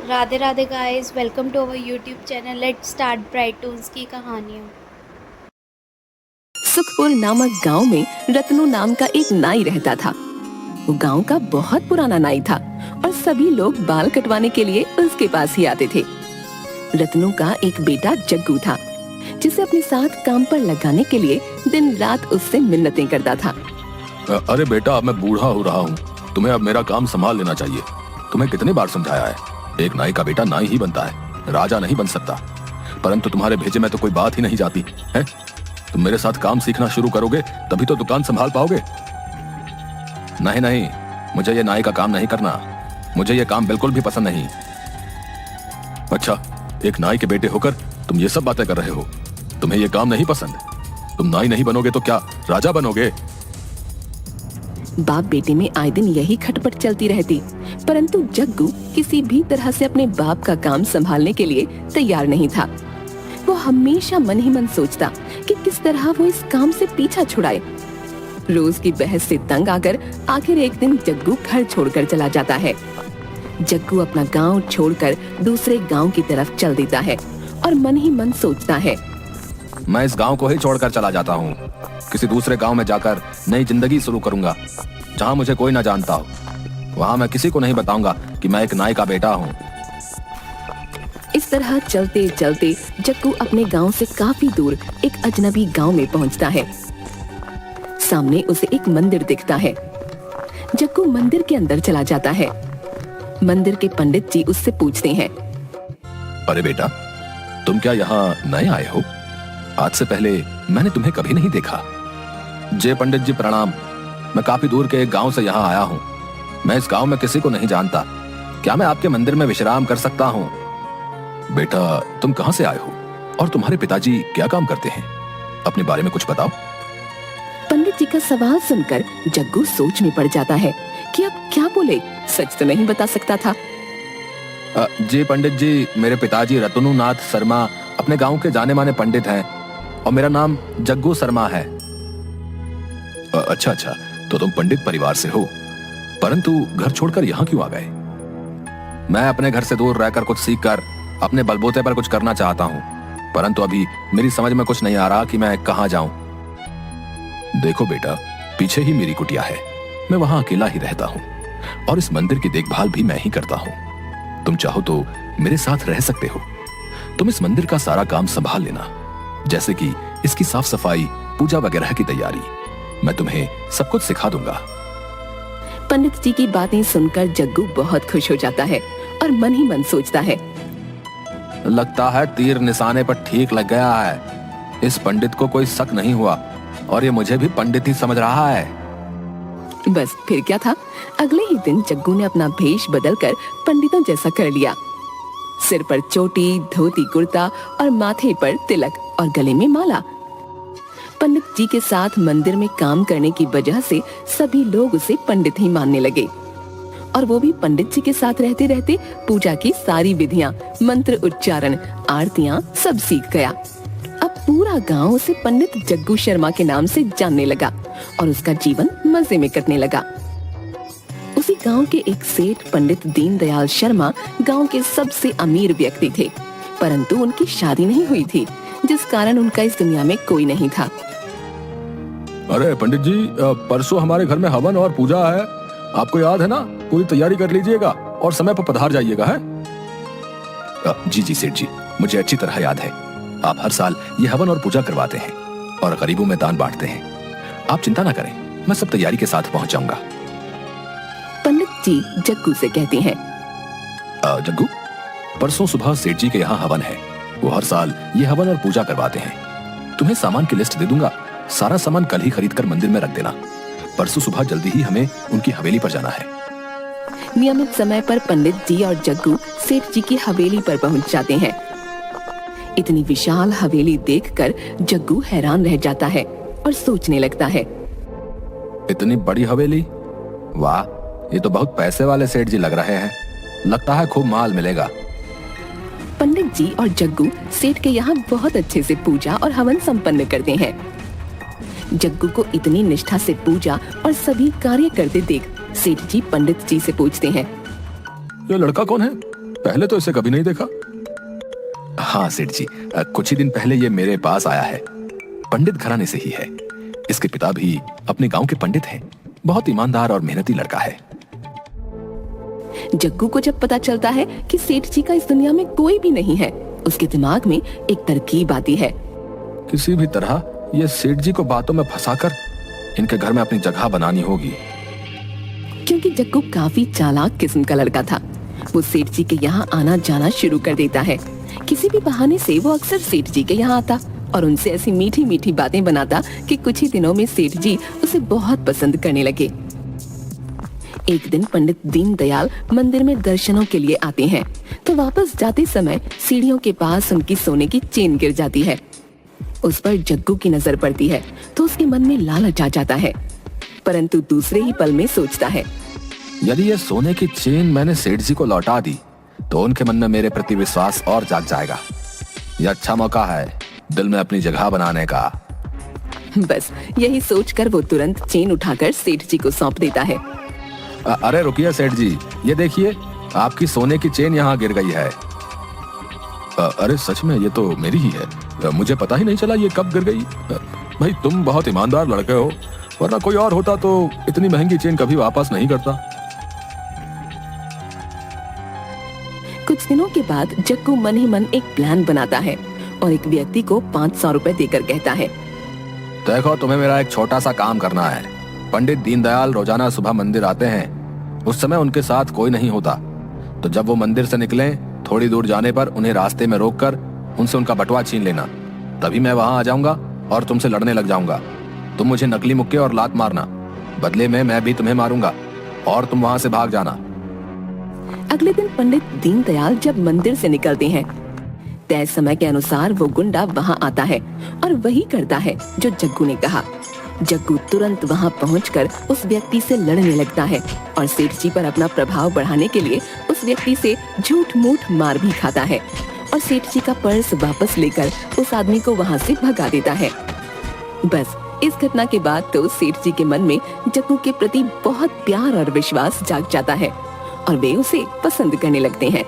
Radhe Radhe guys, welcome to our YouTube channel. Let's start bright toons की कहानियाँ। सुखपुर नामक गांव में रत्नू नाम का एक नाई रहता था। वो गांव का बहुत पुराना नाई था और सभी लोग बाल कटवाने के लिए उसके पास ही आते थे। रत्नू का एक बेटा जग्गू था, जिसे अपने साथ काम पर लगाने के लिए दिन रात उससे मिन्नतें करता था। अरे बेटा, अब मैं बूढ़ा हो रहा हूँ, तुम्हें अब मेरा काम संभाल लेना चाहिए। तुम्हें कितनी बार समझाया है, एक नाई का बेटा नाई ही बनता है, राजा नहीं बन सकता। परंतु तुम्हारे भेजे में तो कोई बात ही नहीं जाती है। तुम मेरे साथ काम सीखना शुरू करोगे तभी तो दुकान संभाल पाओगे। नहीं नहीं, मुझे ये नाई का काम नहीं करना, मुझे ये काम बिल्कुल भी पसंद नहीं। अच्छा, एक नाई के बेटे होकर तुम ये सब बातें कर रहे हो। तुम्हें ये काम नहीं पसंद, तुम नाई नहीं बनोगे तो क्या राजा बनोगे? बाप बेटे में आए दिन यही खटपट चलती रहती, परंतु जग्गू किसी भी तरह से अपने बाप का काम संभालने के लिए तैयार नहीं था। वो हमेशा मन ही मन सोचता कि किस तरह वो इस काम से पीछा छुड़ाए। रोज की बहस से तंग आकर आखिर एक दिन जग्गू घर छोड़कर चला जाता है। जग्गू अपना गांव छोड़कर दूसरे गांव की तरफ चल देता है और मन ही मन सोचता है, मैं इस गांव को ही छोड़कर चला जाता हूँ। किसी दूसरे गांव में जाकर नई जिंदगी शुरू करूंगा, जहां मुझे कोई न जानता हो। वहां मैं किसी को नहीं बताऊंगा कि मैं एक नाई का बेटा हूँ। इस तरह चलते चलते जग्गू अपने गांव से काफी दूर एक अजनबी गांव में पहुंचता है। सामने उसे एक मंदिर दिखता है। जग्गू मंदिर के अंदर चला जाता है। मंदिर के पंडित जी उससे पूछते हैं, अरे बेटा, तुम क्या यहाँ नए आए हो? आज से पहले मैंने तुम्हें कभी नहीं देखा। जय पंडित जी प्रणाम, मैं काफी दूर के एक गांव से यहाँ आया हूँ। मैं इस गांव में किसी को नहीं जानता, क्या मैं आपके मंदिर में विश्राम कर सकता हूँ? बेटा, तुम कहाँ से आए हो और तुम्हारे पिताजी क्या काम करते हैं? अपने बारे में कुछ बताओ। पंडित जी का सवाल सुनकर जग्गू सोच में पड़ जाता है कि अब क्या बोले, सच तो नहीं बता सकता था। जी पंडित जी, मेरे पिताजी रतनू नाथ शर्मा अपने गांव के जाने माने पंडित हैं और मेरा नाम जग्गू शर्मा है। अच्छा अच्छा, तो तुम पंडित परिवार से हो, परंतु घर छोड़कर यहाँ क्यों आ गए? मैं अपने घर से दूर रहकर कुछ सीखकर अपने बलबूते पर कुछ करना चाहता हूँ, परंतु अभी मेरी समझ में कुछ नहीं आ रहा कि मैं कहाँ जाऊं। देखो बेटा, पीछे ही मेरी कुटिया है, मैं वहां अकेला ही रहता हूँ और इस मंदिर की देखभाल भी मैं ही करता हूँ। तुम चाहो तो मेरे साथ रह सकते हो। तुम इस मंदिर का सारा काम संभाल लेना, जैसे कि इसकी साफ सफाई, पूजा वगैरह की तैयारी। मैं तुम्हें सब कुछ सिखा दूंगा। पंडित जी की बातें सुनकर जग्गू बहुत खुश हो जाता है और मन ही मन सोचता है, लगता है तीर निशाने पर ठीक लग गया है। इस पंडित को कोई शक नहीं हुआ और ये मुझे भी पंडित ही समझ रहा है। बस फिर क्या था, अगले ही दिन जग्गू ने अपना भेष बदलकर पंडितों जैसा कर लिया। सिर पर चोटी, धोती कुर्ता और माथे पर तिलक और गले में माला। पंडित जी के साथ मंदिर में काम करने की वजह से सभी लोग उसे पंडित ही मानने लगे और वो भी पंडित जी के साथ रहते रहते पूजा की सारी विधियां, मंत्र उच्चारण, आरतियां सब सीख गया। अब पूरा गांव उसे पंडित जग्गू शर्मा के नाम से जानने लगा और उसका जीवन मजे में कटने लगा। उसी गांव के एक सेठ पंडित दीनदयाल शर्मा गांव के सबसे अमीर व्यक्ति थे, परंतु उनकी शादी नहीं हुई थी, जिस कारण उनका इस दुनिया में कोई नहीं था। अरे पंडित जी, परसों हमारे घर में हवन और पूजा है, आपको याद है ना? पूरी तैयारी कर लीजिएगा और समय पर पधार जाइएगा। है जी जी सेठ जी, मुझे अच्छी तरह याद है। आप हर साल ये हवन और पूजा करवाते हैं और गरीबों में दान बांटते हैं। आप चिंता ना करें, मैं सब तैयारी के साथ पहुंच जाऊंगा। पंडित जी जग्गू से कहते हैं, जग्गू, परसों सुबह सेठ जी के यहाँ हवन है। वो हर साल ये हवन और पूजा करवाते हैं। तुम्हें सामान की लिस्ट दे दूंगा, सारा सामान कल ही खरीद कर मंदिर में रख देना। परसों सुबह जल्दी ही हमें उनकी हवेली पर जाना है। नियमित समय पर पंडित जी और जग्गू सेठ जी की हवेली पर पहुंच जाते हैं। इतनी विशाल हवेली देखकर जग्गू हैरान रह जाता है और सोचने लगता है, इतनी बड़ी हवेली, वाह, ये तो बहुत पैसे वाले सेठ जी लग रहे हैं। लगता है खूब माल मिलेगा। पंडित जी और जग्गू सेठ के यहाँ बहुत अच्छे से पूजा और हवन संपन्न करते हैं। जग्गू को इतनी निष्ठा से पूजा और सभी कार्य करते देख सेठ जी पंडित जी से पूछते हैं, ये लड़का कौन है? पहले तो इसे कभी नहीं देखा। हाँ सेठ जी, कुछ ही दिन पहले ये मेरे पास आया है। पंडित घराने से ही है। इसके पिता भी अपने गांव के पंडित हैं। बहुत ईमानदार और मेहनती लड़का है। जग्गू को जब पता चलता है कि सेठ जी का इस दुनिया में कोई भी नहीं है, उसके दिमाग में एक तरकीब आती है। किसी भी तरह ये सेठ जी को बातों में फंसाकर इनके घर में अपनी जगह बनानी होगी। क्योंकि जग्गू काफी चालाक किस्म का लड़का था। वो सेठ जी के यहाँ आना जाना शुरू कर देता है। किसी भी बहाने से वो अक्सर सेठ जी के यहाँ आता और उनसे ऐसी मीठी मीठी बातें बनाता कि कुछ ही दिनों में सेठ जी उसे बहुत पसंद करने लगे। एक दिन पंडित दीनदयाल मंदिर में दर्शनों के लिए आते हैं, तो वापस जाते समय सीढ़ियों के पास उनकी सोने की चेन गिर जाती है। उस पर जग्गू की नजर पड़ती है तो उसके मन में लालच आ जाता है, परंतु दूसरे ही पल में सोचता है, यदि ये सोने की चेन मैंने सेठ जी को लौटा दी तो उनके मन में मेरे प्रति विश्वास और जाग जाएगा। यह अच्छा मौका है दिल में अपनी जगह बनाने का। बस यही सोचकर वो तुरंत चेन उठाकर सेठ जी को सौंप देता है। अरे रुकिए सेठ जी, ये देखिए आपकी सोने की चेन यहाँ गिर गई है। अरे सच में ये तो मेरी ही है। मुझे पता ही नहीं चला ये कब गिर गई। भाई तुम बहुत ईमानदार लड़के हो, वरना कोई और होता तो इतनी महंगी चेन कभी वापस नहीं करता। कुछ दिनों के बाद जग्गू मन ही मन एक प्लान बनाता है और एक व्यक्ति को 500 रुपए देकर कहता है, देखो तुम्हें मेरा एक छोटा सा काम करना है। पंडित दीनदयाल रोजाना सुबह मंदिर आते हैं। उस समय उनके साथ कोई नहीं होता, तो जब वो मंदिर से निकलें थोड़ी दूर जाने पर उन्हें रास्ते में रोककर उनसे उनका बटुआ छीन लेना। तभी मैं वहां आ जाऊंगा और तुमसे लड़ने लग जाऊंगा। तुम मुझे नकली मुक्के और लात मारना, बदले में मैं भी तुम्हें मारूंगा और तुम वहां से भाग जाना। अगले दिन पंडित दीनदयाल जब मंदिर से निकलते हैं, तय समय के अनुसार वो गुंडा वहां आता है और वही करता है जो जग्गू ने कहा। जग्गू तुरंत वहां पहुंचकर उस व्यक्ति से लड़ने लगता है और सेठ जी पर अपना प्रभाव बढ़ाने के लिए उस व्यक्ति से झूठ मूठ मार भी खाता है और सेठ जी का पर्स वापस लेकर उस आदमी को वहां से भगा देता है। बस इस घटना के बाद तो सेठ जी के मन में जग्गू के प्रति बहुत प्यार और विश्वास जाग जाता है और वे उसे पसंद करने लगते हैं।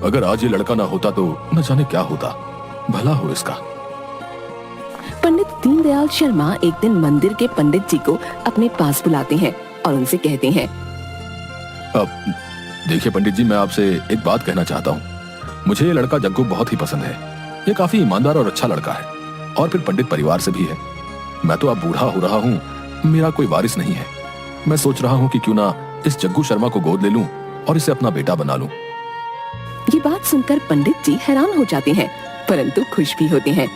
अगर आज ये लड़का ना होता तो न जाने क्या होता। भला हो इसका। पंडित दीनदयाल शर्मा एक दिन मंदिर के पंडित जी को अपने पास बुलाते हैं और उनसे कहते हैं, अब देखिए पंडित जी, मैं आपसे एक बात कहना चाहता हूँ। मुझे ये लड़का जग्गू बहुत ही पसंद है। ये काफी ईमानदार और अच्छा लड़का है और फिर पंडित परिवार से भी है। मैं तो अब बूढ़ा हो रहा हूँ, मेरा कोई वारिस नहीं है। मैं सोच रहा हूँ कि क्यों ना इस जग्गू शर्मा को गोद ले लूं और इसे अपना बेटा बना लूं। ये बात सुनकर पंडित जी हैरान हो जाते हैं, परंतु खुश भी होते हैं।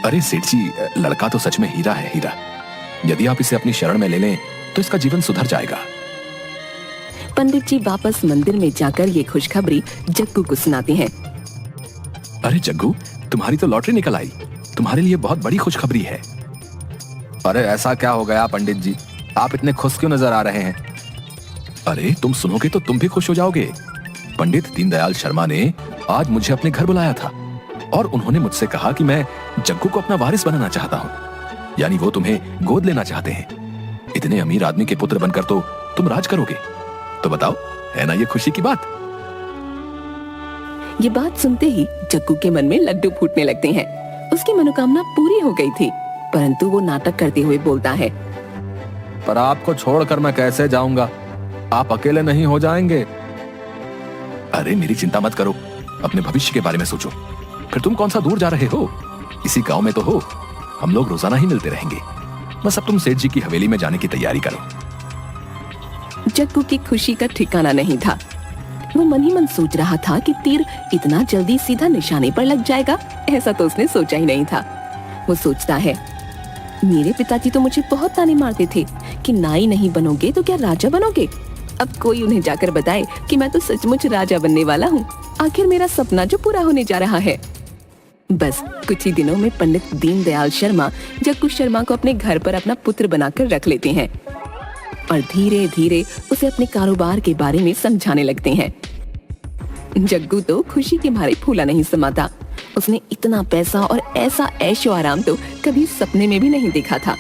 अरे सेठ जी, लड़का तो सच में हीरा है, हीरा। यदि आप इसे अपनी शरण में ले लें तो इसका जीवन सुधर जाएगा। पंडित जी वापस मंदिर में जाकर ये खुशखबरी जग्गू को सुनाते हैं। अरे जग्गू, तुम्हारी तो लॉटरी निकल आई। तुम्हारे लिए बहुत बड़ी खुशखबरी है। अरे ऐसा क्या हो गया पंडित जी, आप इतने खुश क्यों नजर आ रहे हैं? अरे तुम सुनोगे तो तुम भी खुश हो जाओगे। पंडित दीनदयाल शर्मा ने आज मुझे अपने घर बुलाया था और उन्होंने मुझसे कहा कि मैं जग्गू को अपना वारिस बनाना चाहता हूँ, यानी वो तुम्हें गोद लेना चाहते हैं। इतने अमीर आदमी के पुत्र बनकर तो तुम राज करोगे। तो बताओ, है ना ये खुशी की बात? ये बात सुनते ही जग्गू के मन में लड्डू फूटने लगते हैं। उसकी मनोकामना पूरी हो गई थी, परंतु वो नाटक करते हुए बोलता है, पर आपको छोड़कर मैं कैसे जाऊंगा? आप अकेले नहीं हो जाएंगे। अरे मेरी चिंता मत करो, अपने भविष्य के बारे में सोचो। फिर तुम कौन सा दूर जा रहे हो, इसी गांव में तो हो। हम लोग रोजाना ही मिलते रहेंगे। बस अब तुम सेठ जी की हवेली में जाने की तैयारी करो। जग्गू की खुशी का ठिकाना नहीं था। वो मन ही मन सोच रहा था कि तीर इतना जल्दी सीधा निशाने पर लग जाएगा, ऐसा तो उसने सोचा ही नहीं था। वो सोचता है, मेरे पिताजी तो मुझे बहुत ताने मारते थे कि नाई नहीं बनोगे तो क्या राजा बनोगे। अब कोई उन्हें जाकर बताए कि मैं तो सचमुच राजा बनने वाला हूँ। आखिर मेरा सपना जो पूरा होने जा रहा है। बस कुछ ही दिनों में पंडित दीनदयाल शर्मा जग्गू शर्मा को अपने घर पर अपना पुत्र बनाकर रख लेते हैं और धीरे धीरे उसे अपने कारोबार के बारे में समझाने लगते हैं। जग्गू तो खुशी के मारे फूला नहीं समाता। उसने इतना पैसा और ऐसा ऐशो आराम तो कभी सपने में भी नहीं देखा था।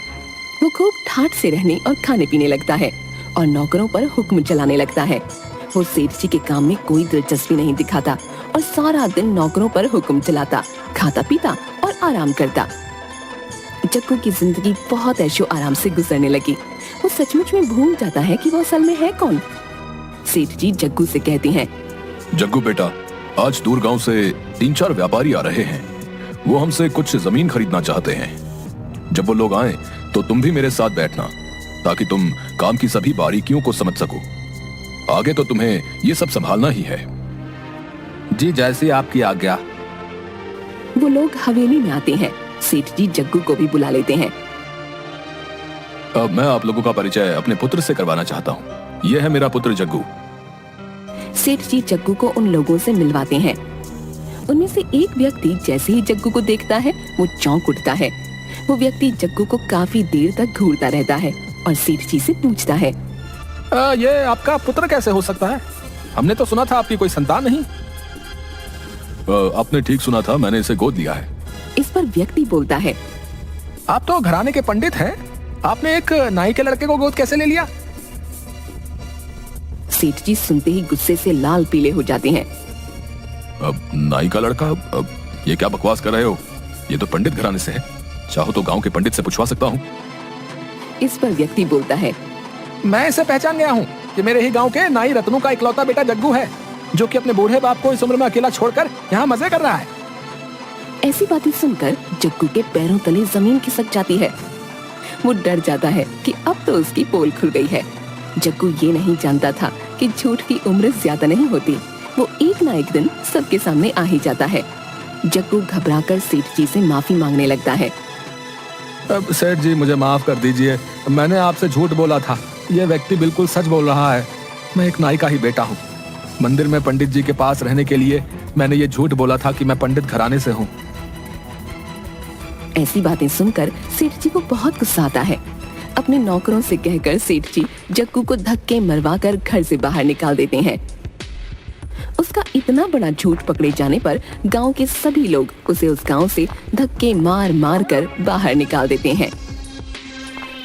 वो खूब ठाठ से रहने और खाने पीने लगता है और नौकरों पर हुक्म चलाने लगता है। वो सेठ जी के काम में कोई दिलचस्पी नहीं दिखाता और सारा दिन नौकरों पर हुक्म चलाता, खाता पीता और आराम करता। जग्गू की जिंदगी बहुत ऐशो आराम से गुजरने लगी। वो सचमुच में भूल जाता है कि वो असल में है कौन। सेठ जी जग्गू से कहते हैं, जग्गू बेटा, आज दूर गांव से 3-4 व्यापारी आ रहे हैं। वो हमसे कुछ जमीन खरीदना चाहते हैं। जब वो लोग आए तो तुम भी मेरे साथ बैठना, ताकि तुम काम की सभी बारीकियों को समझ सको। आगे तो तुम्हें ये सब संभालना ही है। जी, जैसी आपकी आज्ञा। वो लोग हवेली में आते हैं। सेठ जी जग्गू को भी बुला लेते हैं। अब मैं आप लोगों का परिचय अपने पुत्र से करवाना चाहता हूँ। यह है मेरा पुत्र जग्गू। सेठ जी जग्गू को उन लोगों से मिलवाते हैं। उनमें से एक व्यक्ति जैसे ही जग्गू को देखता है वो चौंक उठता है। वो व्यक्ति जग्गू को काफी देर तक घूरता रहता है और सेठ जी से पूछता है, ये आपका पुत्र कैसे हो सकता है? हमने तो सुना था आपकी कोई संतान नहीं। आपने ठीक सुना था, मैंने इसे गोद लिया है। इस पर व्यक्ति बोलता है, आप तो घराने के पंडित हैं, आपने एक नाई के लड़के को गोद कैसे ले लिया? सेठ जी सुनते ही गुस्से से लाल पीले हो जाते हैं। अब नाई का लड़का? अब ये क्या बकवास कर रहे हो? ये तो पंडित घराने से है। चाहो तो गांव के पंडित से पूछवा सकता हूँ। इस पर व्यक्ति बोलता है, मैं इसे पहचान गया हूँ। ये मेरे ही गांव के नाई रत्नू का इकलौता बेटा जग्गू है, जो कि अपने बूढ़े बाप को इस उम्र में अकेला छोड़कर यहाँ मजे कर रहा है। ऐसी बातें सुनकर जग्गू के पैरों तले जमीन खिसक जाती है। वो डर जाता है कि अब तो उसकी पोल खुल गई है। जग्गू ये नहीं जानता था कि झूठ की उम्र ज्यादा नहीं होती। वो एक ना एक दिन सबके सामने आ ही जाता है। जग्गू घबराकर सेठ जी से माफी मांगने लगता है। अब सेठ जी, मुझे माफ कर दीजिए, मैंने आपसे झूठ बोला था। यह व्यक्ति बिल्कुल सच बोल रहा है। मैं एक नाई का ही बेटा हूँ। मंदिर में पंडित जी के पास रहने के लिए मैंने ये झूठ बोला था कि मैं पंडित घराने से हूँ। ऐसी बातें सुनकर सेठ जी को बहुत गुस्सा आता है। अपने नौकरों से कहकर सेठ जी जग्गू को धक्के मरवाकर घर से बाहर निकाल देते हैं। उसका इतना बड़ा झूठ पकड़े जाने पर गांव के सभी लोग उसे उस गांव से धक्के मार मार कर बाहर निकाल देते हैं।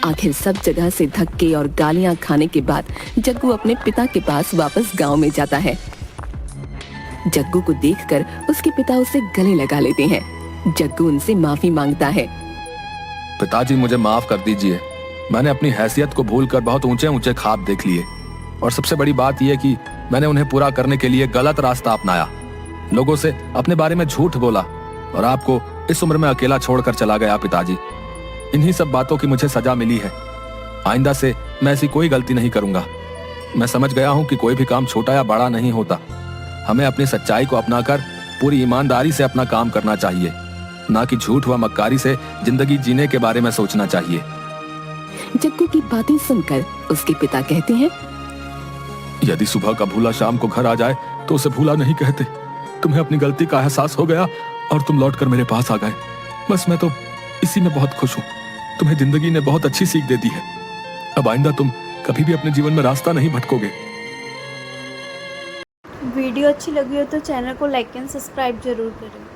आखिर सब जगह से धक्के और गालियां खाने के बाद जग्गू अपने पिता के पास वापस गांव में जाता है। जग्गू को देखकर उसके पिता उसे गले लगा लेते हैं। जग्गू उनसे माफी मांगता है। पिताजी, मुझे माफ कर दीजिए। मैंने अपनी हैसियत को भूलकर बहुत ऊंचे ऊंचे ख्वाब देख लिए, और सबसे बड़ी बात यह कि मैंने उन्हें पूरा करने के लिए गलत रास्ता अपनाया। लोगों से अपने बारे में झूठ बोला और आपको इस उम्र में अकेला छोड़कर चला गया। पिताजी, इन्हीं सब बातों की मुझे सजा मिली है। आइंदा से मैं ऐसी कोई गलती नहीं करूंगा। मैं समझ गया हूं कि कोई भी काम छोटा या बड़ा नहीं होता। हमें अपनी सच्चाई को अपनाकर पूरी ईमानदारी से अपना काम करना चाहिए, ना कि झूठ व मक्कारी से जिंदगी जीने के बारे में सोचना चाहिए। जग्गू की बातें सुनकर उसके पिता कहते हैं, यदि सुबह का भूला शाम को घर आ जाए तो उसे भूला नहीं कहते। तुम्हें अपनी गलती का एहसास हो गया और तुम लौटकर मेरे पास आ गए। बस मैं तो इसी में बहुत खुश हूँ। तुम्हें जिंदगी ने बहुत अच्छी सीख दे दी है। अब आइंदा तुम कभी भी अपने जीवन में रास्ता नहीं भटकोगे। वीडियो अच्छी लगी हो तो चैनल को लाइक एंड सब्सक्राइब जरूर करें।